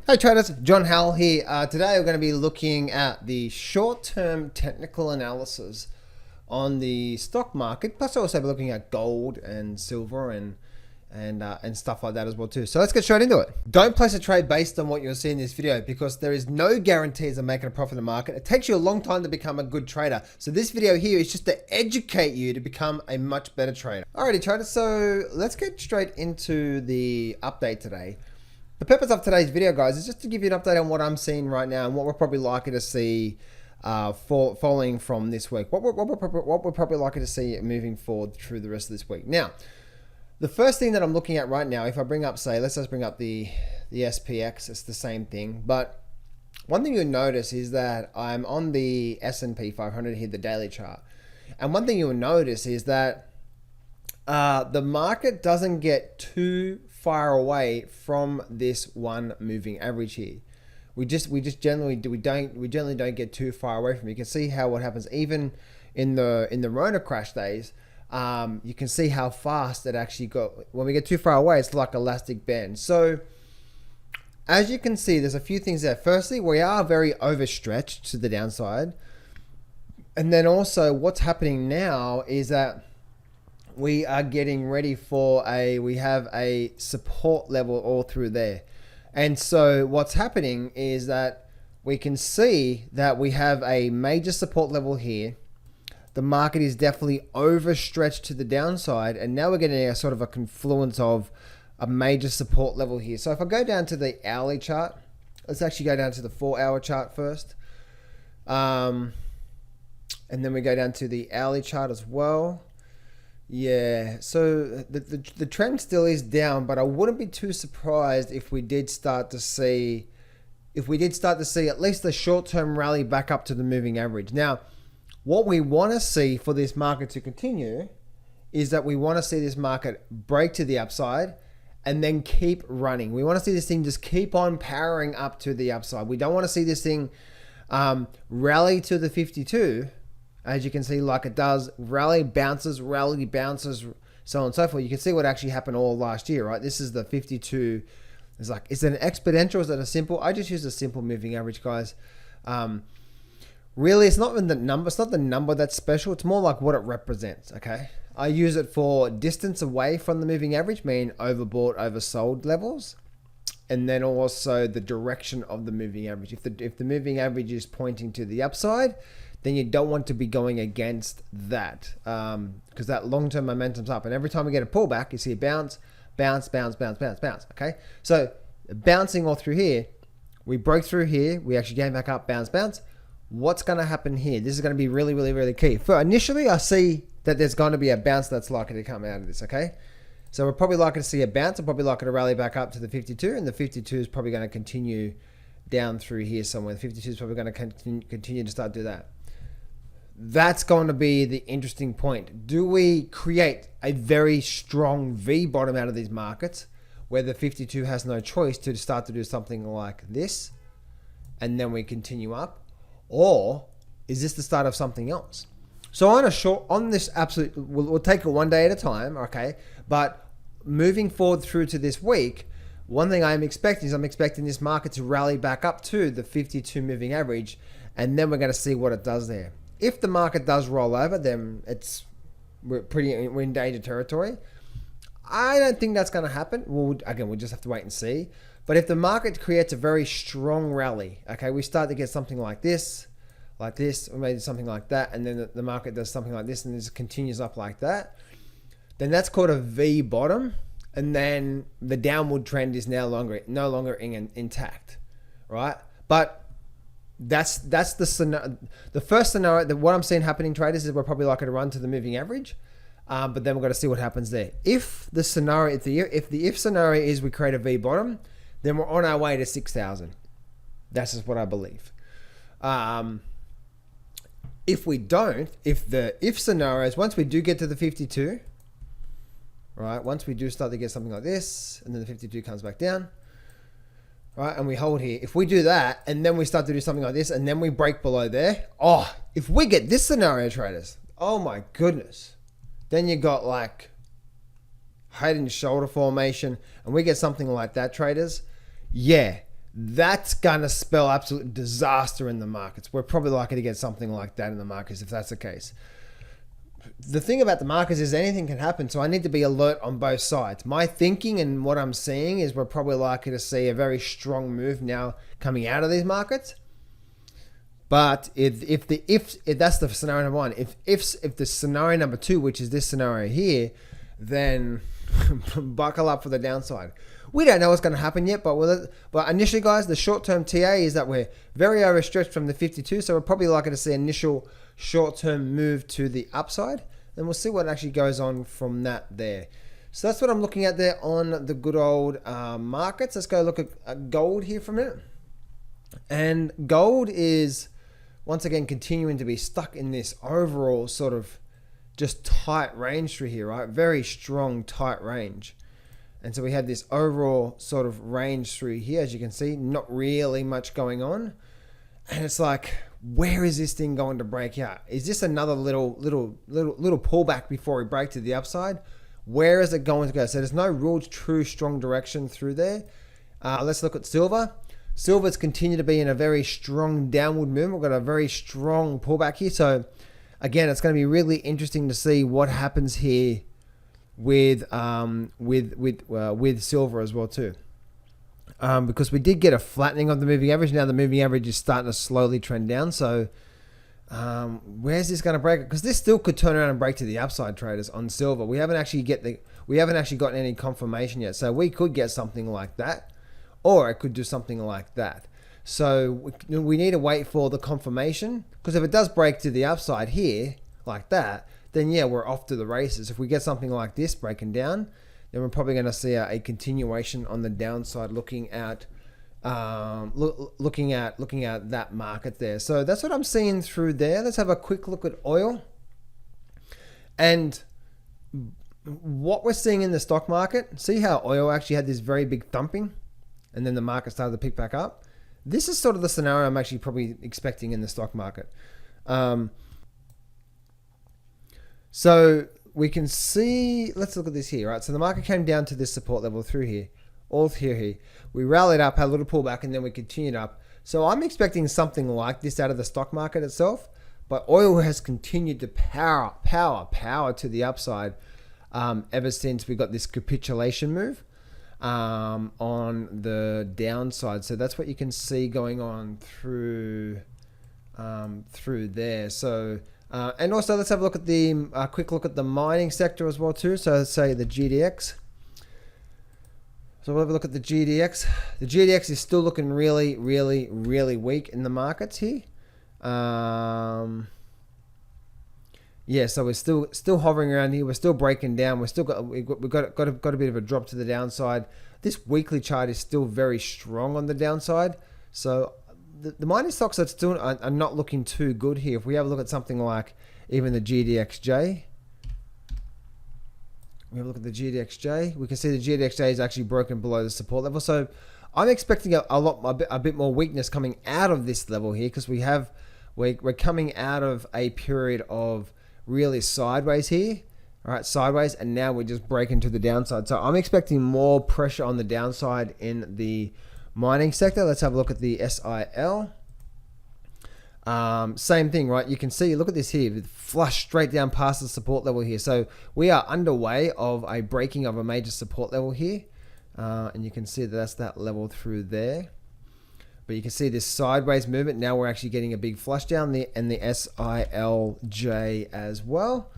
Hey traders, John Howell here. Today we're going to be looking at the short-term technical analysis on the stock market. Plus, also be looking at gold and silver and stuff like that as well too. So let's get straight into it. Don't place a trade based on what you'll see in this video because there is no guarantees of making a profit in the market. It takes you a long time to become a good trader. So this video here is just to educate you to become a much better trader. Alrighty traders, so let's get straight into the update today. The purpose of today's video, guys, is just to give you an update on what I'm seeing right now and what we're probably likely to see following from this week. What we're probably likely to see moving forward through the rest of this week. Now, the first thing that I'm looking at right now, if I bring up, say, let's just bring up the SPX, it's the same thing. But one thing you'll notice is that I'm on the S&P 500 here, the daily chart. And one thing you'll notice is that the market doesn't get too far away from this one moving average here. We generally don't get too far away from it. You can see how what happens even in the Rona crash days. You can see how fast it actually got. When we get too far away, it's like elastic band. So as you can see, there's a few things there. Firstly, we are very overstretched to the downside, and then also what's happening now is that we are getting ready for we have a support level all through there. And so what's happening is that we can see that we have a major support level here. The market is definitely overstretched to the downside. And now we're getting a sort of a confluence of a major support level here. So if I go down to the hourly chart, let's actually go down to the 4-hour chart first. And then we go down to the hourly chart as well. Yeah, so the trend still is down, but I wouldn't be too surprised if we did start to see at least the short-term rally back up to the moving average. Now, what we want to see for this market to continue is that we want to see this market break to the upside and then keep running. We want to see this thing just keep on powering up to the upside. We don't want to see this thing rally to the 52. As you can see, like it does, rally, bounces, so on and so forth. You can see what actually happened all last year, right? This is the 52. It's like, is it an exponential? Is it a simple? I just use a simple moving average, guys. Really, it's not the number. It's not the number that's special. It's more like what it represents, okay? I use it for distance away from the moving average, meaning overbought, oversold levels. And then also the direction of the moving average. If the moving average is pointing to the upside, then you don't want to be going against that because that long-term momentum's up. And every time we get a pullback, you see a bounce, okay? So bouncing all through here, we broke through here, we actually came back up, bounce. What's going to happen here? This is going to be really, really, really key. For initially, I see that there's going to be a bounce that's likely to come out of this, okay? So we're probably likely to see a bounce. I'm probably likely to rally back up to the 52, and the 52 is probably going to continue down through here somewhere. The 52 is probably going to continue to start to do that. That's going to be the interesting point. Do we create a very strong V bottom out of these markets where the 52 has no choice to start to do something like this and then we continue up? Or is this the start of something else? So on this absolute, we'll take it one day at a time, okay? But moving forward through to this week, one thing I'm expecting this market to rally back up to the 52 moving average, and then we're going to see what it does there. If the market does roll over, then we're in danger territory. I don't think that's going to happen. We'll just have to wait and see. But if the market creates a very strong rally, okay, we start to get something like this, or maybe something like that, and then the market does something like this, and this continues up like that, then that's called a V bottom, and then the downward trend is no longer intact, right? But that's the scenario. The first scenario, what I'm seeing happening, traders, is we're probably likely to run to the moving average, but then we've got to see what happens there. If the if scenario is we create a V bottom, then we're on our way to 6,000. That's just what I believe. If we don't, if scenarios, once we do get to the 52, right? Once we do start to get something like this, and then the 52 comes back down. Right, and we hold here. If we do that, and then we start to do something like this, and then we break below there, if we get this scenario, traders, oh my goodness, then you got like head and shoulder formation, and we get something like that, traders, yeah, that's going to spell absolute disaster in the markets. We're probably likely to get something like that in the markets if that's the case. The thing about the markets is anything can happen, so I need to be alert on both sides. My thinking and what I'm seeing is we're probably likely to see a very strong move now coming out of these markets. But if that's the scenario number one, if the scenario number two, which is this scenario here, then buckle up for the downside. We don't know what's going to happen yet, but initially, guys, the short-term TA is that we're very overstretched from the 52, so we're probably likely to see initial short-term move to the upside, and we'll see what actually goes on from that there. So that's what I'm looking at there on the good old markets. Let's go look at gold here for a minute. And gold is once again continuing to be stuck in this overall sort of just tight range through here, right? Very strong tight range. And so we have this overall sort of range through here, as you can see, not really much going on. And it's like, where is this thing going to break out? Is this another little pullback before we break to the upside? Where is it going to go? So there's no real true strong direction through there. Let's look at silver. Silver's continued to be in a very strong downward movement. We've got a very strong pullback here. So again, it's going to be really interesting to see what happens here with silver as well too. Because we did get a flattening of the moving average. Now the moving average is starting to slowly trend down. So where's this going to break? Because this still could turn around and break to the upside, traders, on silver. We haven't actually gotten any confirmation yet. So we could get something like that, or it could do something like that. So we need to wait for the confirmation, because if it does break to the upside here like that, then yeah, we're off to the races. If we get something like this breaking down, then we're probably going to see a continuation on the downside, looking at that market there. So that's what I'm seeing through there. Let's have a quick look at oil. And what we're seeing in the stock market, see how oil actually had this very big thumping and then the market started to pick back up? This is sort of the scenario I'm actually probably expecting in the stock market. So we can see, let's look at this here, right? So the market came down to this support level through here, all through here. We rallied up, had a little pullback, and then we continued up. So I'm expecting something like this out of the stock market itself, but oil has continued to power to the upside ever since we got this capitulation move on the downside. So that's what you can see going on through there. So and also let's have a look at the quick look at the mining sector as well too. So let's say the GDX. So we'll have a look at the GDX. The GDX is still looking really weak in the markets here. Yeah, so we're still hovering around here. We're still breaking down. We've got a bit of a drop to the downside. This weekly chart is still very strong on the downside. So the mining stocks are not looking too good here. If we have a look at something like even the GDXJ, we have a look at the GDXJ. We can see the GDXJ is actually broken below the support level. So I'm expecting a bit more weakness coming out of this level here, because we're coming out of a period of really sideways here. All right, sideways, and now we're just breaking to the downside. So I'm expecting more pressure on the downside in the mining sector. Let's have a look at the SIL. Same thing, right? You can see, look at this here, flush straight down past the support level here. So we are underway of a breaking of a major support level here. And you can see that that's that level through there. But you can see this sideways movement. Now we're actually getting a big flush down there, and the SILJ as well.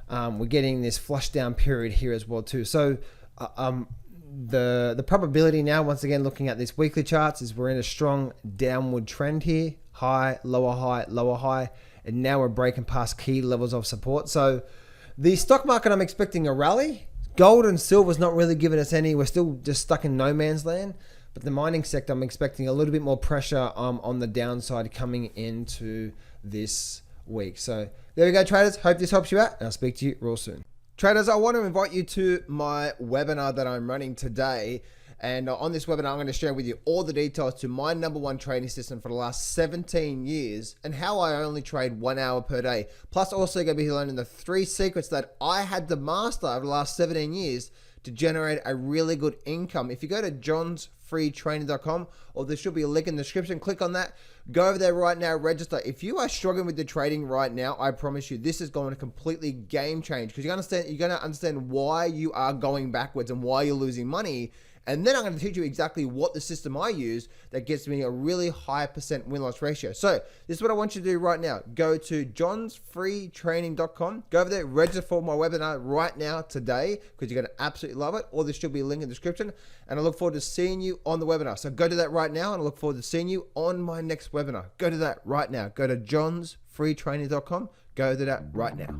We're getting this flush down period here as well too. So the probability now, once again, looking at these weekly charts, is we're in a strong downward trend here. High, lower high, lower high. And now we're breaking past key levels of support. So the stock market, I'm expecting a rally. Gold and silver's not really giving us any. We're still just stuck in no man's land. But the mining sector, I'm expecting a little bit more pressure on the downside coming into this week. So there we go, traders. Hope this helps you out, and I'll speak to you real soon. Traders, I want to invite you to my webinar that I'm running today. And on this webinar, I'm going to share with you all the details to my #1 trading system for the last 17 years and how I only trade 1 hour per day. Plus, also going to be learning the 3 secrets that I had to master over the last 17 years to generate a really good income. If you go to johnsfreeman.com, johnsfreetraining.com, or there should be a link in the description. Click on that. Go over there right now, register. If you are struggling with the trading right now, I promise you this is going to completely game change, because you're going to understand why you are going backwards and why you're losing money. And then I'm going to teach you exactly what the system I use that gets me a really high % win-loss ratio. So this is what I want you to do right now. Go to johnsfreetraining.com. Go over there, register for my webinar right now today, because you're going to absolutely love it. Or there should be a link in the description. And I look forward to seeing you on the webinar. So go to that right now, and I look forward to seeing you on my next webinar. Go to that right now. Go to johnsfreetraining.com. Go to that right now.